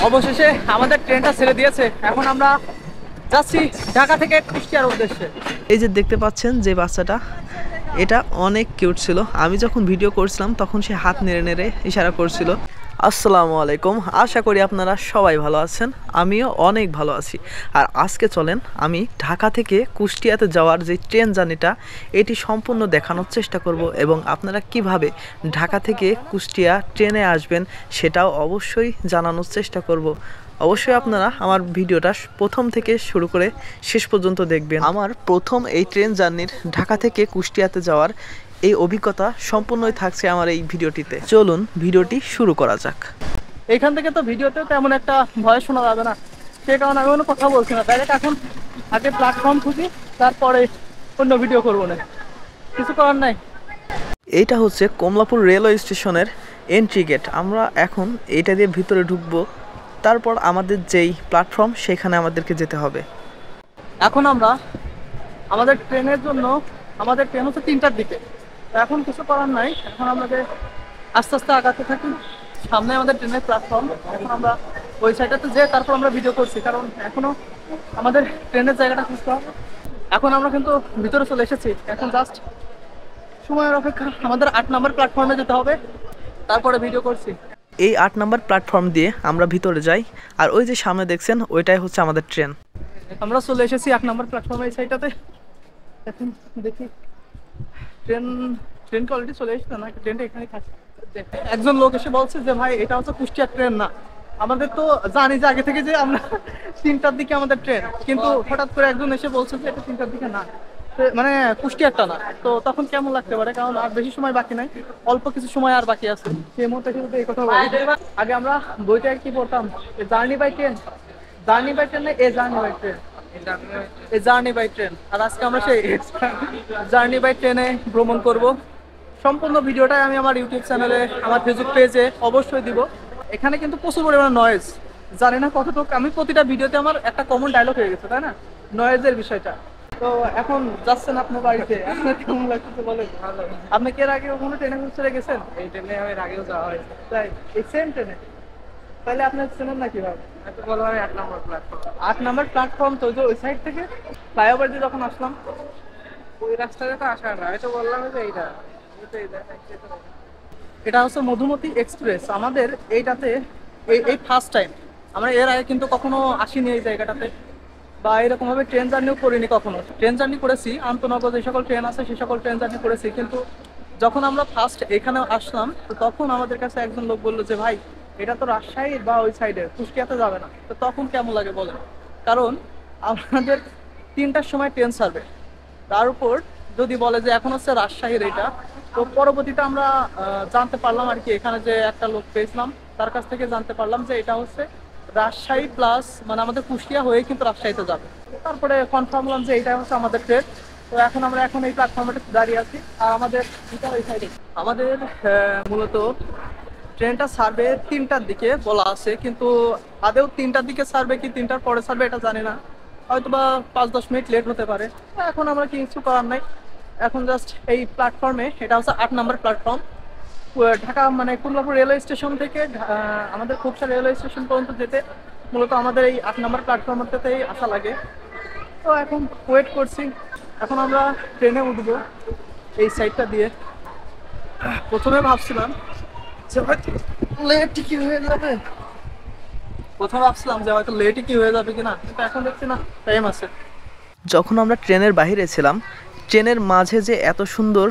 অবশেষে আমাদের ট্রেনটা ছেড়ে দিয়েছে। এখন আমরা যাচ্ছি ঢাকা থেকে কুষ্টিয়ার উদ্দেশ্যে। এই যে দেখতে পাচ্ছেন যে বাচ্চাটা, এটা অনেক কিউট ছিল। আমি যখন ভিডিও করছিলাম তখন সে হাত নেড়ে নেড়ে ইশারা করছিল। আসসালামু আলাইকুম, আশা করি আপনারা সবাই ভালো আছেন, আমিও অনেক ভালো আছি। আর আজকে চলেন আমি ঢাকা থেকে কুষ্টিয়াতে যাওয়ার যে ট্রেন জার্নিটা এটি সম্পূর্ণ দেখানোর চেষ্টা করব, এবং আপনারা কিভাবে ঢাকা থেকে কুষ্টিয়া ট্রেনে আসবেন সেটাও অবশ্যই জানানোর চেষ্টা করব। অবশ্যই আপনারা আমার ভিডিওটা প্রথম থেকে শুরু করে শেষ পর্যন্ত দেখবেন। আমার প্রথম এই ট্রেন জার্নির ঢাকা থেকে কুষ্টিয়াতে যাওয়ার এই অভিজ্ঞতা সম্পূর্ণই থাকছে আমার এই ভিডিওটিতে। চলুন ভিডিওটি শুরু করা যাক। এখান থেকে তো ভিডিওতে তেমন একটা ভয় শোনা যাবে না, সে কারণে আমি কোনো কথা বলছি না। ডাইরেক্ট এখন আগে প্ল্যাটফর্ম খুঁজি, তারপরে অন্য ভিডিও করবো না, কিছু করার নাই। এইটা হচ্ছে কমলাপুর রেলওয়ে স্টেশনের এন্ট্রি গেট। আমরা এখন এইটা দিয়ে ভিতরে ঢুকবো, তারপর আমাদের যেই প্ল্যাটফর্ম সেখানে আমাদেরকে যেতে হবে। এখন আমরা আমাদের ট্রেনের জন্য, আমাদের ট্রেন হচ্ছে 3টার দিকে, তো এখন কিছু করার নাই। এখন আমাদের আস্তে আস্তে আগাতে থাকি। সামনে আমাদের ট্রেনের প্ল্যাটফর্ম। এখন আমরা ওই সাইডটাতে যেয়ে তারপর আমরা ভিডিও করছি, কারণ এখনো আমাদের ট্রেনের জায়গাটা খুঁজতে হবে। এখন আমরা কিন্তু ভিতরে চলে এসেছি। এখন জাস্ট সময়ের অপেক্ষা। আমাদের 8 নম্বর প্ল্যাটফর্মে যেতে হবে, তারপরে ভিডিও করছি। এই 8 নম্বর প্ল্যাটফর্ম দিয়ে আমরা ভিতরে যাই, আর ওই যে সামনে দেখছেন ওইটাই হচ্ছে আমাদের ট্রেন। আমরা চলে এসেছি 8 নম্বর প্ল্যাটফর্মে, এই সাইডটাতে। এখন দেখি ট্রেন অলরেডি চলে এসেছে না, ট্রেনটা এখানে থাকে। একজন লোক এসে বলছে যে ভাই এটা হচ্ছে কুষ্টিয়ার ট্রেন না। আমাদের তো জানি যে আগে থেকে যে আমরা 3টার দিকে আমাদের ট্রেন, কিন্তু হঠাৎ করে একজন এসে বলছে যে এটা 3টার দিকে না, মানে কুষ্টিয়ারটা না। তো তখন কেমন লাগতে পারে, কারণ আর বেশি সময় বাকি নাই, অল্প কিছু সময় আর বাকি আছে। সেই মুহূর্তে শুধু এই কথা বলি। আগে আমরা বইটা কি পড়তাম, journey by train, journey by train না এ জার্নি বাই ট্রেন, এই জার্নি বাই ট্রেন। আর আজকে আমরা সেই জার্নি বাই ট্রেনে ভ্রমণ করব। সম্পূর্ণ ভিডিওটাই আমি আমার ইউটিউব চ্যানেলে, আমার ফেসবুক পেজে অবশ্যই দিব। এখানে কিন্তু প্রচুর পরিমাণে নয়েজ, জানি না কতটুকু। আমি প্রতিটা ভিডিওতে আমার একটা কমন ডায়লগ হয়ে গেছে, তাই না, নয়েজের বিষয়টা। তো এখন যাচ্ছেন আপনার বাড়িতে, আপনার কেমন লাগছে বলেন? আপনি কি এর আগে কোনো ট্রেনে ঘুরতে গেছেন? এই ট্রেনে এর আগেও যাওয়া হয়েছে, তাই এই সেম ট্রেনে? তাহলে আপনার চেনেন না কিভাবে? এত বলো, আমি 8 নম্বর প্ল্যাটফর্ম। 8 নম্বর প্ল্যাটফর্ম তো ওই সাইড থেকে ফ্লাইওভার দিয়ে যখন আসলাম, ওই রাস্তাতে তো আসা না। আমি তো বললাম যে এইটা, এটা হচ্ছে মধুমতি এক্সপ্রেস। আমাদের এইটাতে এই ফার্স্ট টাইম। আমরা এর আগে কিন্তু কখনো আসিনি এই জায়গাটাতে, বা এরকম ভাবে ট্রেন জার্নিও করিনি কখনো। ট্রেন জার্নি করেছি আন্তনগর যে সকল ট্রেন আছে সেই সকল ট্রেন জার্নি করেছি, কিন্তু যখন আমরা ফার্স্ট এখানে আসলাম তো তখন আমাদের কাছে একজন লোক বললো যে ভাই এটা তো রাজশাহী বা ওই সাইডে, কুষ্টিয়াতে যাবে না। তো তখন কেমন লাগে বলেন? কারণ আমাদের 3টার সময় ট্রেন ছাড়বে, তার উপর যদি বলে যে এখন হচ্ছে রাজশাহীর এটা। তো পরবর্তীতে আমরা জানতে পারলাম আর কি, এখানে যে একটা লোক পেয়েছিলাম তার কাছ থেকে জানতে পারলাম যে এটা হচ্ছে রাজশাহী প্লাস, মানে আমাদের কুষ্টিয়া হয়ে কিন্তু রাজশাহীতে যাবে। তারপরে কনফার্ম হলাম যে এটা হচ্ছে আমাদের ট্রেন। তো এখন আমরা এই প্ল্যাটফর্মে দাঁড়িয়ে আছি, আর আমাদের এই সাইডে আমাদের মূলত ট্রেনটা ছাড়বে 3টার দিকে বলা আছে, কিন্তু আদেও 3টার দিকে ছাড়বে কি 3টার পরে ছাড়বে এটা জানি না, হয়তো বা 5-10 মিনিট লেট হতে পারে। এখন আমরা কিছু করার নাই। এখন জাস্ট এই প্ল্যাটফর্মে, এটা হচ্ছে 8 নম্বর প্ল্যাটফর্ম, ঢাকা মানে কমলাপুর রেলওয়ে স্টেশন থেকে আমাদের খোকসা রেলওয়ে স্টেশন পর্যন্ত যেতে মূলত আমাদের এই 8 নম্বর প্ল্যাটফর্মটাতেই আসা লাগে। তো এখন ওয়েট করছি। এখন আমরা ট্রেনে উঠবো এই সাইডটা দিয়ে। প্রথমে ভাবছিলাম যে হয়তো লেটই কি হয়ে যাবে, কিনা, কিন্তু এখন দেখছি না, টাইম আছে। যখন আমরা ট্রেনের বাইরে ছিলাম, ট্রেনের মাঝে যে এত সুন্দর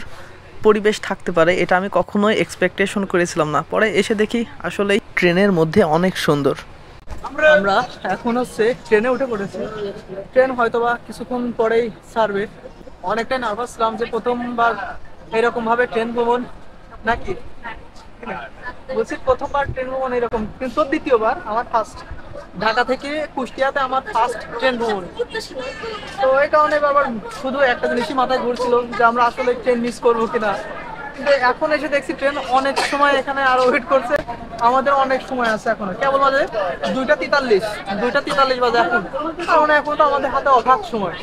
পরিবেশ থাকতে পারে এটা আমি কখনোই এক্সপেকটেশন করেছিলাম না। পরে এসে দেখি আসলেই ট্রেনের মধ্যে অনেক সুন্দর। আমরা এখন হচ্ছে ট্রেনে উঠে পড়েছি। ট্রেন হয়তোবা কিছুক্ষণ পরেই ছাড়বে। অনেকটাই নার্ভাস ছিলাম যে প্রথমবার এরকম ভাবে ট্রেন ভ্রমণ, নাকি বলছি প্রথমবার ট্রেন ভ্রমণ এরকম, কিন্তু দ্বিতীয়বার আমার ফার্স্ট। ঢাকা থেকে কুষ্টিয়াতে আমার ফার্স্ট ট্রেন ভ্রমণ। তো এই কারণে বারবার শুধু একটা জিনিসই মাথায় ঘুরছিল যে আমরা আসলে ট্রেন মিস করবো কিনা। কিন্তু এখন এসে দেখছি ট্রেন অনেক সময় এখানে আরো ওয়েট করছে, আমাদের অনেক সময় আছে। এখনো কেবল বাজে 2টা 43 বাজে এখন, কারণ এখন তো আমাদের হাতে অগাধ সময়।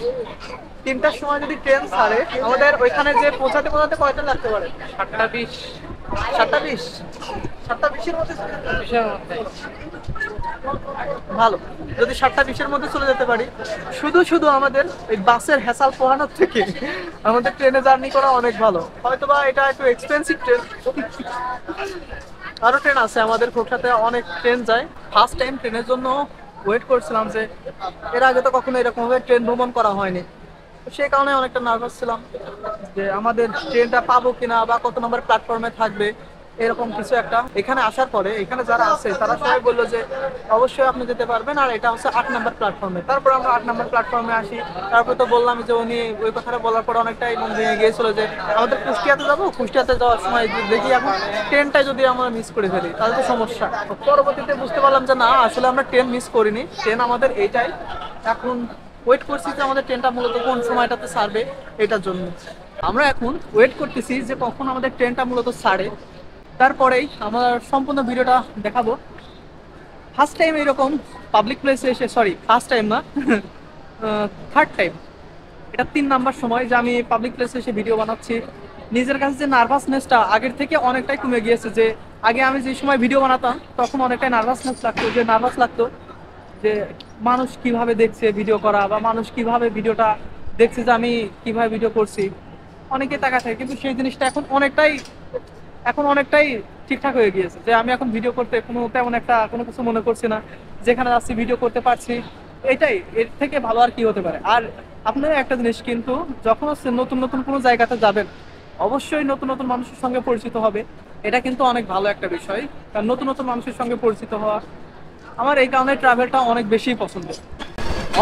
3টার সময় যদি ট্রেন ছাড়ে, আমাদের ওইখানে যে পৌঁছাতে কয়টা লাগতে পারে? 7টা 20। 7টা 20, 7টা 20-এর মধ্যে ভালো, যদি 7টা 20-এর মধ্যে চলে যেতে পারি। শুধু শুধু আমাদের এই বাসের হ্যাসাল পোহানোর থেকে আমাদের ট্রেনে জার্নি করা অনেক ভালো। হয়তোবা এটা একটু এক্সপেন্সিভ ট্রেন, আরো ট্রেন আছে আমাদের খোকসাতে, অনেক ট্রেন যায়। ফার্স্ট টাইম ট্রেনের জন্য ওয়েট করছিলাম, যে এর আগে তো কখনো এরকম ভাবে ট্রেন ভ্রমণ করা হয়নি, তো সেই কারণে অনেকটা নার্ভাস ছিলাম যে আমাদের ট্রেনটা পাবো কিনা বা কত নম্বর প্ল্যাটফর্মে থাকবে, এরকম কিছু একটা। এখানে আসার পরে এখানে যারা আছে তারা সবাই বললো যে অবশ্যই আপনি যেতে পারবেন, আর এটা হচ্ছে 8 নম্বর প্ল্যাটফর্মে। তারপর আমরা 8 নম্বর প্ল্যাটফর্মে আসি, তারপর তো বললাম যে উনি ওই কথাটা বলার পর অনেকটাই মন ভেঙে গিয়েছিল যে আমাদের কুষ্টিয়াতে যাবো, কুষ্টিয়াতে যাওয়ার সময় দেখি এখন ট্রেনটাই যদি আমরা মিস করে ফেলি তাহলে তো সমস্যা। তো পরবর্তীতে বুঝতে পারলাম যে না, আসলে আমরা ট্রেন মিস করিনি, ট্রেন আমাদের এইটাই। এখন ওয়েট করছি যে আমাদের ট্রেনটা মূলত কোন সময়টাতে ছাড়বে, এটার জন্য আমরা এখন ওয়েট করতেছি যে কখন আমাদের ট্রেনটা মূলত ছাড়ে। তারপরেই আমার সম্পূর্ণ ভিডিওটা দেখাবো। ফার্স্ট টাইম এরকম পাবলিক প্লেসে এসে, সরি ফার্স্ট টাইম না, থার্ড টাইম, এটা 3 নাম্বার সময় যে আমি পাবলিক প্লেসে এসে ভিডিও বানাচ্ছি। নিজের কাছে যে নার্ভাসনেসটা আগের থেকে অনেকটাই কমে গিয়েছে। যে আগে আমি যে সময় ভিডিও বানাতাম তখন অনেকটাই নার্ভাসনেস লাগতো, যে নার্ভাস লাগতো যে মানুষ কিভাবে দেখছে ভিডিও করা, বা মানুষ কিভাবে ভিডিওটা দেখছে যে আমি কিভাবে ভিডিও করছি, অনেকে তাকা থাকে। কিন্তু সেই জিনিসটা এখন অনেকটাই ঠিকঠাক হয়ে গিয়েছে, যে আমি এখন ভিডিও করতে তেমন একটা কোনো কিছু মনে করছি না, যেখানে যাচ্ছি ভিডিও করতে পারছি, এটাই এর থেকে ভালো আর কি হতে পারে। আর আপনারা একটা জিনিস কিন্তু যখন হচ্ছে নতুন নতুন কোনো জায়গাতে যাবেন, অবশ্যই নতুন নতুন মানুষের সঙ্গে পরিচিত হবে, এটা কিন্তু অনেক ভালো একটা বিষয়। কারণ নতুন নতুন মানুষের সঙ্গে পরিচিত হওয়া আমার এই কারণে ট্রাভেলটা অনেক বেশি পছন্দ।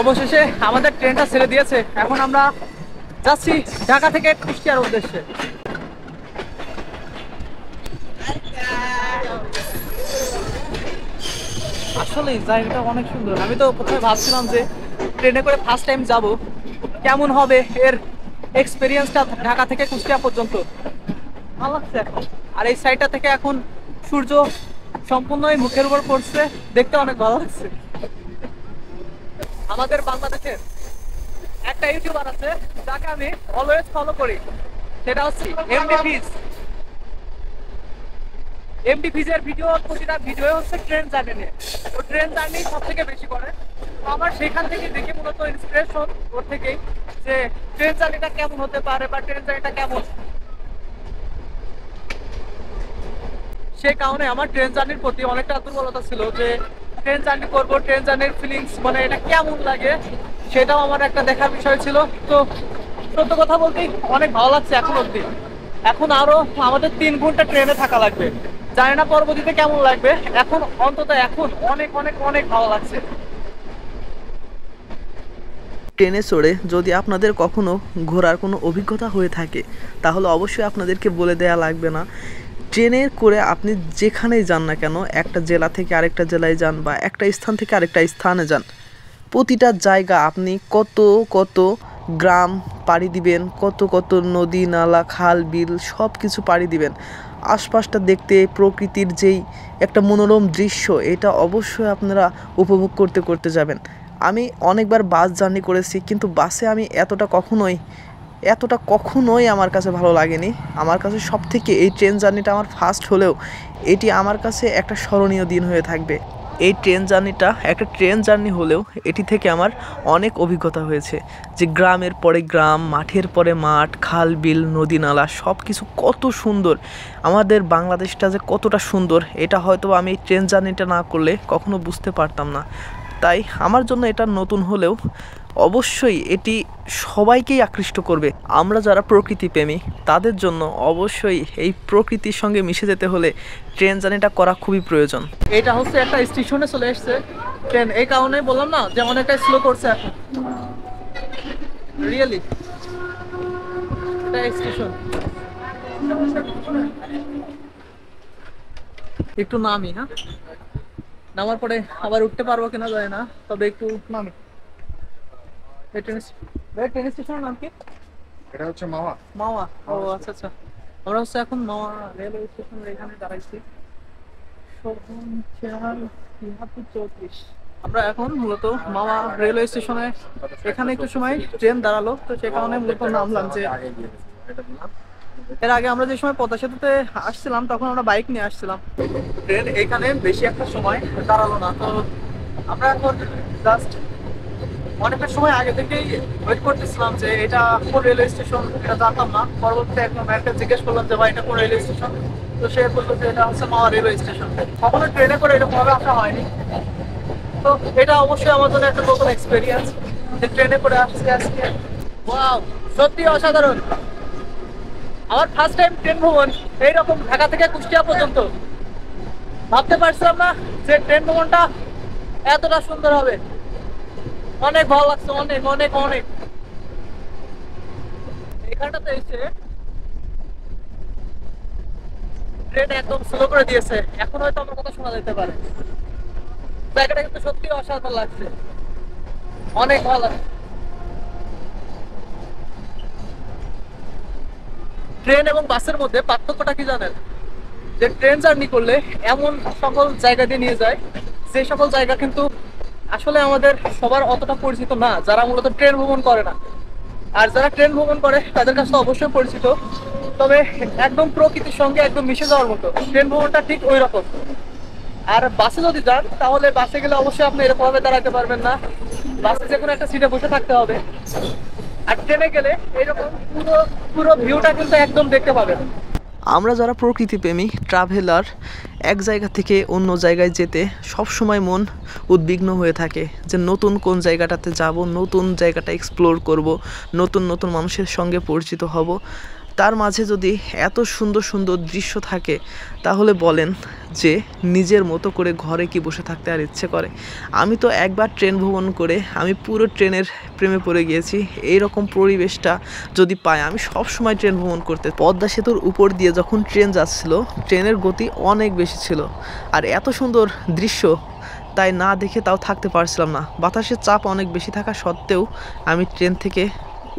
অবশেষে আমাদের ট্রেনটা ছেড়ে দিয়েছে, এখন আমরা যাচ্ছি ঢাকা থেকে কুষ্টিয়ার উদ্দেশ্যে। আসলে জায়গাটা অনেক সুন্দর। আমি তো প্রথমে ভাবছিলাম যে ট্রেনে করে ফার্স্ট টাইম যাব, কেমন হবে এর এক্সপিরিয়েন্সটা ঢাকা থেকে কুষ্টিয়া পর্যন্ত। ভালো লাগছে এখন। আর এই সাইডটা থেকে এখন সূর্য সম্পূর্ণই মুখের উপর পড়ছে, দেখতে অনেক ভালো লাগছে। আমাদের বাংলাদেশের একটা ইউটিউবার আছে যাকে আমি অলওয়েজ ফলো করি, সেটা হচ্ছে এমডি ফিজের ভিডিও, প্রতিটা ভিডিও হচ্ছে ট্রেন জার্নি নিয়ে। ও ট্রেন জার্নি সব থেকে বেশি করে, তো আমার সেখান থেকে দেখে মূলত ইন্সপিরেশন ওর থেকেই, যে ট্রেন জার্নিটা কেমন হতে পারে বা ট্রেন জার্নিটা কেমন। সে কারণে আমার ট্রেন জার্নির প্রতি অনেকটা দুর্বলতা ছিল, যে ট্রেন জার্নি করবো, ট্রেন জার্নির ফিলিংস মানে এটা কেমন লাগে, সেটাও আমার একটা দেখার বিষয় ছিল। তো সত্য কথা বলতেই অনেক ভালো লাগছে এখন অব্দি। এখন আরো আমাদের 3 ঘন্টা ট্রেনে থাকা লাগবে, জানি না পরবর্তীতে কেমন লাগবে। এখন অন্তত এখন অনেক অনেক অনেক ভালো লাগছে। ট্রেনে চড়ে যদি আপনাদের কখনো ঘোরার কোনো অভিজ্ঞতা হয়ে থাকে তাহলে অবশ্যই আপনাদেরকে বলে দেয়া লাগবে না, ট্রেনে করে আপনি যেখানেই যান না কেন, একটা জেলা থেকে আরেকটা জেলায় যান বা একটা স্থান থেকে আরেকটা স্থানে যান, প্রতিটা জায়গা আপনি কত কত গ্রাম পাড়ি দিবেন, কত কত নদী নালা খাল বিল সব কিছু পাড়ি দিবেন। আশপাশটা দেখতে প্রকৃতির যেই একটা মনোরম দৃশ্য, এটা অবশ্যই আপনারা উপভোগ করতে করতে যাবেন। আমি অনেকবার বাস জার্নি করেছি, কিন্তু বাসে আমি এতটা কখনোই আমার কাছে ভালো লাগেনি। আমার কাছে সবথেকে এই ট্রেন জার্নিটা আমার ফার্স্ট হলেও এটি আমার কাছে একটা স্মরণীয় দিন হয়ে থাকবে। এই ট্রেন জার্নিটা একটা ট্রেন জার্নি হলেও এটি থেকে আমার অনেক অভিজ্ঞতা হয়েছে, যে গ্রামের পরে গ্রাম, মাঠের পরে মাঠ, খাল বিল নদী নালা সব কিছু কত সুন্দর। আমাদের বাংলাদেশটা যে কতটা সুন্দর এটা হয়তো আমি এই ট্রেন জার্নিটা না করলে কখনো বুঝতে পারতাম না। তাই আমার জন্য এটা নতুন হলেও অবশ্যই এটি সবাইকেই আকৃষ্ট করবে। আমরা যারা প্রকৃতিপ্রেমী তাদের জন্য অবশ্যই এই প্রকৃতির সঙ্গে মিশে যেতে হলে ট্রেন জার্নিটা করা খুবই প্রয়োজন। এটা হচ্ছে একটা স্টেশনে চলে এসছে ট্রেন, এই কারণে বললাম না যে অনেকটা স্লো করছে এখন। রিয়েলি এটা স্টেশন। একটু নামি, হ্যাঁ নামার পরে আবার উঠতে পারবো কিনা জানি না, তবে একটু নামি। ট্রেন স্টেশনের নাম কি? এটা হচ্ছে মাওয়া। মাওয়া, ও আচ্ছা আচ্ছা। আমরা হচ্ছে এখন মাওয়া রেলওয়ে স্টেশনের এখানে দাঁড়াইছি। আমরা এখন মূলত মাওয়া রেলওয়ে স্টেশনে, এখানে একটু সময় ট্রেন দাঁড়ালো, তো সে কারণে মূলত নামলাম। যে এর আগে আমরা যে সময় পদ্মা সেতুতে আসছিলাম তখন আমরা বাইক নিয়ে আসছিলাম, ট্রেন এখানে বেশি একটা সময় দাঁড়ালো না। তো আমরা এখন জাস্ট অনেকটা সময় আগে থেকেই ওয়েট করতেছিলাম যে এটা কোন রেলওয়ে স্টেশন, এটা জানতাম না। পরবর্তীতে একদম একটা জিজ্ঞেস করলাম যে ভাই এটা কোন রেলওয়ে স্টেশন, তো সে বললো যে এটা হচ্ছে মাওয়া রেলওয়ে স্টেশন। কখনো ট্রেনে করে এরকম ভাবে আসা হয়নি, তো এটা অবশ্যই আমার জন্য একটা নতুন এক্সপিরিয়েন্স যে ট্রেনে করে আসছি আজকে। ওয়াও, সত্যি অসাধারণ। আমার ফার্স্ট টাইম ট্রেন ভ্রমণ এইরকম ঢাকা থেকে কুষ্টিয়া পর্যন্ত। ভাবতে পারছিলাম না যে ট্রেন ভ্রমণটা এতটা সুন্দর হবে। অনেক ভালো লাগছে, অনেক অনেক অনেক। এখানটাতে এসে ট্রেন একদম স্লো করে দিয়েছে, এখন হয়তো আমার কথা শোনা যেতে পারে। জায়গাটা কিন্তু সত্যি অসাধারণ লাগছে, অনেক ভালো লাগছে। ট্রেন এবং বাসের মধ্যে পার্থক্যটা কি জানেন? যে ট্রেন জার্নি করলে এমন সকল জায়গা দিয়ে নিয়ে যায় যে সকল জায়গা কিন্তু আসলে আমাদের সবার অতটা পরিচিত না, যারা মূলত ট্রেন ভ্রমণ করে না। আর যারা ট্রেন ভ্রমণ করে তাদের কাছে তো অবশ্যই পরিচিত, তবে একদম প্রকৃতির সঙ্গে একদম মিশে যাওয়ার মতো ট্রেন ভ্রমণটা ঠিক ওই রকম। আর বাসে যদি যান তাহলে বাসে গেলে অবশ্যই আপনি এরকম ভাবে দাঁড়াতে পারবেন না, বাসে যে কোনো একটা সিটে বসে থাকতে হবে। আর ট্রেনে গেলে এইরকম পুরো পুরো ভিউটা কিন্তু একদম দেখতে পাবেন। আমরা যারা প্রকৃতিপ্রেমী ট্রাভেলার, এক জায়গা থেকে অন্য জায়গায় যেতে সব সময় মন উদ্বিগ্ন হয়ে থাকে যে নতুন কোন জায়গাটাতে যাব, নতুন জায়গাটা এক্সপ্লোর করব, নতুন নতুন মানুষের সঙ্গে পরিচিত হব। তার মাঝে যদি এত সুন্দর সুন্দর দৃশ্য থাকে তাহলে বলেন যে নিজের মতো করে ঘরে কি বসে থাকতে আর ইচ্ছে করে। আমি তো একবার ট্রেন ভ্রমণ করে আমি পুরো ট্রেনের প্রেমে পড়ে গিয়েছি। এইরকম পরিবেশটা যদি পাই আমি সব সময় ট্রেন ভ্রমণ করতে। পদ্মা সেতুর উপর দিয়ে যখন ট্রেন যাচ্ছিল ট্রেনের গতি অনেক বেশি ছিল, আর এত সুন্দর দৃশ্য তাই না দেখে তাও থাকতে পারছিলাম না। বাতাসের চাপ অনেক বেশি থাকা সত্ত্বেও আমি ট্রেন থেকে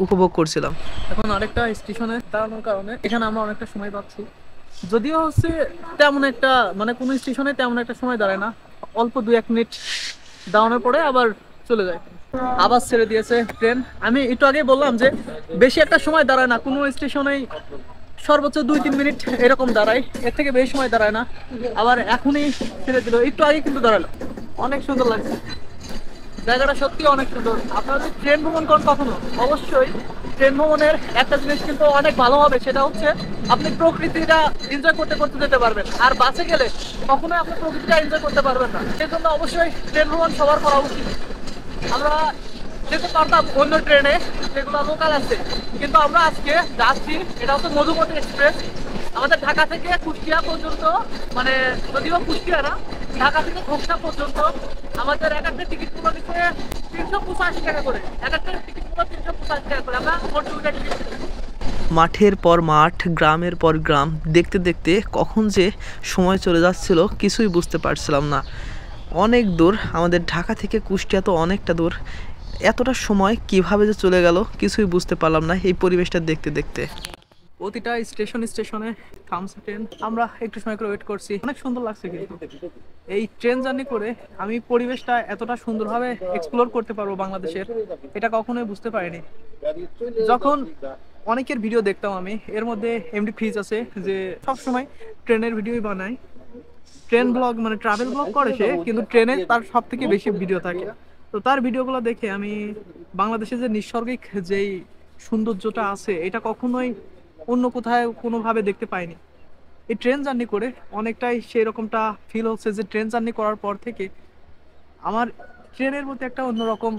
উপভোগ করছিলাম। এখন আরেকটা স্টেশনে দাঁড়ানোর কারণে এখানে আমরা অনেকটা সময় পাচ্ছি, যদিও হচ্ছে তেমন একটা মানে কোনো স্টেশনে তেমন একটা সময় দাঁড়ায় না, অল্প 2-1 মিনিট দাঁড়ানোর পরে আবার চলে যায়। আবার ছেড়ে দিয়েছে ট্রেন। আমি একটু আগে বললাম যে বেশি একটা সময় দাঁড়ায় না কোনো স্টেশনেই, সর্বোচ্চ 2-3 মিনিট এরকম দাঁড়ায়, এর থেকে বেশি সময় দাঁড়ায় না। আবার এখনই ছেড়ে দিল, একটু আগে কিন্তু দাঁড়ালো। অনেক সুন্দর লাগছে জায়গাটা, সত্যি অনেক সুন্দর। আপনারা যদি ট্রেন ভ্রমণ করেন কখনো, অবশ্যই ট্রেন ভ্রমণের একটা জিনিস কিন্তু অনেক ভালো হবে, সেটা হচ্ছে আপনি প্রকৃতিটা এনজয় করতে করতে যেতে পারবেন। আর বাসে গেলে কখনোই আপনি প্রকৃতিটা এনজয় করতে পারবেন না। সেই জন্য অবশ্যই ট্রেন ভ্রমণ সবার করা উচিত। আমরা যেতে পারতাম অন্য ট্রেনে যেগুলো লোকাল আছে, কিন্তু আমরা আজকে যাচ্ছি এটা হচ্ছে মধুমতি এক্সপ্রেস। আমাদের ঢাকা থেকে কুষ্টিয়া পর্যন্ত, মানে যদিও কুষ্টিয়া না, ঢাকা থেকে ঘোষণা পর্যন্ত আমাদের এক একটা টিকিট গুলো দিচ্ছে 385 টাকা করে। এক একটা টিকিট গুলো 385 টাকা করে। আমরা মোট 2টা টিকিট। মাঠের পর মাঠ, গ্রামের পর গ্রাম দেখতে দেখতে কখন যে সময় চলে যাচ্ছিল কিছুই বুঝতে পারছিলাম না। অনেক দূর, আমাদের ঢাকা থেকে কুষ্টিয়া তো অনেকটা দূর। এতটা সময় কিভাবে যে চলে গেল কিছুই বুঝতে পারলাম না এই পরিবেশটা দেখতে দেখতে। প্রতিটা স্টেশনে থামছে ট্রেন, আমরা একটু সময় করে ওয়েট করছি। অনেক সুন্দর লাগছে কিন্তু এই ট্রেন জার্নি করে আমি পরিবেশটা এতটা সুন্দরভাবে এক্সপ্লোর করতে পারবো বাংলাদেশের, এটা কখনোই বুঝতে পারিনি। যখন অনেকের ভিডিও দেখতাম আমি, এর মধ্যে এমডি ফ্রিজ আছে যে সবসময় ট্রেনের ভিডিওই বানায়, ট্রেন ব্লগ মানে ট্রাভেল ব্লগ করে সে, কিন্তু ট্রেনে তার সব থেকে বেশি ভিডিও থাকে। তো তার ভিডিওগুলো দেখে আমি বাংলাদেশে যে নিসর্গিক যেই সৌন্দর্যটা আছে এটা কখনোই অন্য কোথায় কোনোভাবে দেখতে পাইনি। এই ট্রেন জার্নি করে অনেকটাই সেই রকমটা ফিল হচ্ছে যে ট্রেন জার্নি করার পর থেকে আমার ট্রেনের প্রতি একটা অন্যরকম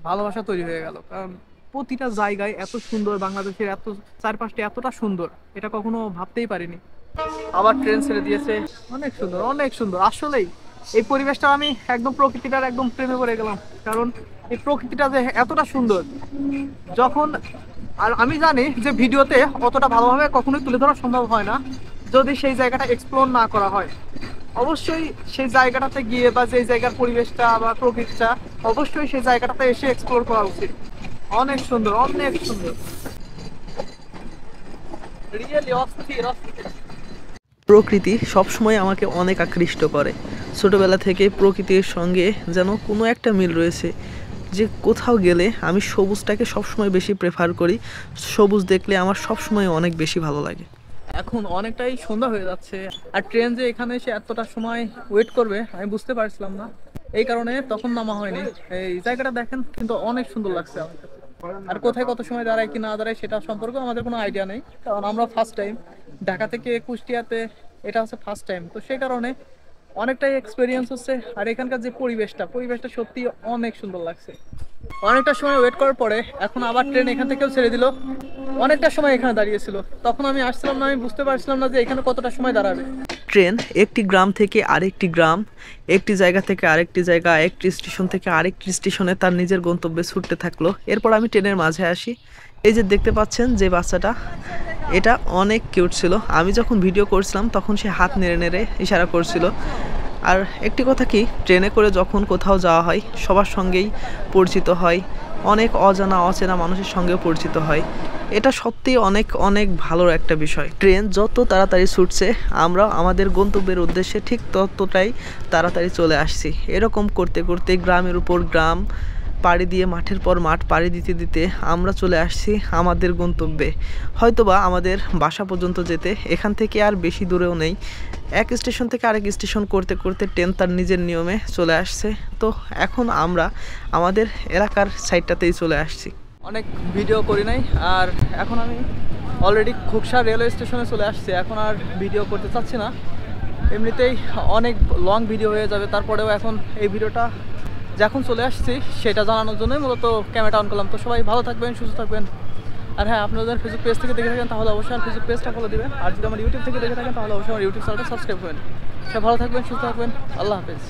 ভালোবাসা তৈরি হয়ে গেল। কারণ প্রতিটা জায়গায় এত সুন্দর, বাংলাদেশের এত চারপাশটা এতটা সুন্দর, এটা কখনো ভাবতেই পারিনি। আবার ট্রেন ছেড়ে দিয়েছে, অনেক সুন্দর অনেক সুন্দর। আসলেই এই পরিবেশটা আমি একদম প্রকৃতিটার একদম প্রেমে পড়ে গেলাম, কারণ এই প্রকৃতিটা যে এতটা সুন্দর, যখন আর আমি জানি যে ভিডিওতে অতটা ভালোভাবে কখনোই তুলে ধরা সম্ভব হয় না যদি সেই জায়গাটা এক্সপ্লোর না করা হয়। অবশ্যই সেই জায়গাটাতে গিয়ে বা যে জায়গার পরিবেশটা বা প্রকৃতিটা, অবশ্যই সেই জায়গাটাতে এসে এক্সপ্লোর করা উচিত। অনেক সুন্দর অনেক সুন্দর, রিয়েলি অস্থির অস্থির। প্রকৃতি সবসময় আমাকে অনেক আকৃষ্ট করে। ছোটবেলা থেকে প্রকৃতির সঙ্গে যেন কোনো একটা মিল রয়েছে, যে কোথাও গেলে আমি সবুজটাকে সবসময় বেশি প্রেফার করি। সবুজ দেখলে আমার সবসময় অনেক বেশি ভালো লাগে। এখন অনেকটাই সন্ধ্যা হয়ে যাচ্ছে, আর ট্রেন যে এখানে এসে এতটা সময় ওয়েট করবে আমি বুঝতে পারছিলাম না। এই কারণে তখন নামা হয়নি। এই জায়গাটা দেখেন কিন্তু অনেক সুন্দর লাগছে আমার কাছে। আর কোথায় কত সময় দাঁড়ায় কি না দাঁড়ায় সেটা সম্পর্কে আমাদের কোনো আইডিয়া নেই, কারণ আমরা ফার্স্ট টাইম ঢাকা থেকে কুষ্টিয়াতে, এটা হচ্ছে ফার্স্ট টাইম। তো সেই কারণে অনেকটাই এক্সপিরিয়েন্স হচ্ছে। আর এখানকার যে পরিবেশটা সত্যি অনেক সুন্দর লাগছে। অনেকটা সময় ওয়েট করার পরে এখন আবার ট্রেন এখান থেকেও ছেড়ে দিল। অনেকটা সময় এখানে দাঁড়িয়েছিল, তখন আমি আসছিলাম না, আমি বুঝতে পারছিলাম না যে এখানে কতটা সময় দাঁড়াবে। ট্রেন একটি গ্রাম থেকে আরেকটি গ্রাম, একটি জায়গা থেকে আরেকটি জায়গা, একটি স্টেশন থেকে আরেকটি স্টেশনে তার নিজের গন্তব্যে ছুটতে থাকলো। এরপর আমি ট্রেনের মাঝে আসি। এই যে দেখতে পাচ্ছেন যে বাচ্চাটা, এটা অনেক কিউট ছিল। আমি যখন ভিডিও করছিলাম তখন সে হাত নেড়ে নেড়ে ইশারা করছিল। আর একটি কথা কি, ট্রেনে করে যখন কোথাও যাওয়া হয় সবার সঙ্গেই পরিচিত হয়, অনেক অজানা অচেনা মানুষের সঙ্গেও পরিচিত হয়। এটা সত্যিই অনেক অনেক ভালো একটা বিষয়। ট্রেন যত তাড়াতাড়ি ছুটছে, আমরা আমাদের গন্তব্যের উদ্দেশ্যে ঠিক ততটাই তাড়াতাড়ি চলে আসছি। এরকম করতে করতে গ্রামের উপর গ্রাম পাড়ি দিয়ে, মাঠের পর মাঠ পাড়ি দিতে দিতে আমরা চলে আসছি আমাদের গন্তব্যে। হয়তোবা আমাদের বাসা পর্যন্ত যেতে এখান থেকে আর বেশি দূরেও নেই। এক স্টেশন থেকে আরেক স্টেশন করতে করতে ট্রেন তার নিজের নিয়মে চলে আসছে। তো এখন আমরা আমাদের এলাকার সাইডটাতেই চলে আসছি। অনেক ভিডিও করি নাই, আর এখন আমি অলরেডি খুকসা রেলওয়ে স্টেশনে চলে আসছি। এখন আর ভিডিও করতে চাচ্ছি না, এমনিতেই অনেক লং ভিডিও হয়ে যাবে। তারপরেও এখন এই ভিডিওটা যখন চলে আসছি সেটা জানানোর জন্যই মূলত ক্যামেরাটা অন করলাম। তো সবাই ভালো থাকবেন, সুস্থ থাকবেন। আর হ্যাঁ, আপনাদের ফেসবুক পেজ থেকে দেখে থাকেন তাহলে অবশ্যই আমার ফেসবুক পেজটা ফলো দিবেন। আর যদি আমার ইউটিউব থেকে দেখে থাকেন তাহলে অবশ্যই আমার ইউটিউব চ্যানেলটা সাবস্ক্রাইব করবেন। সবাই ভালো থাকবেন, সুস্থ থাকবেন। আল্লাহ হাফেজ।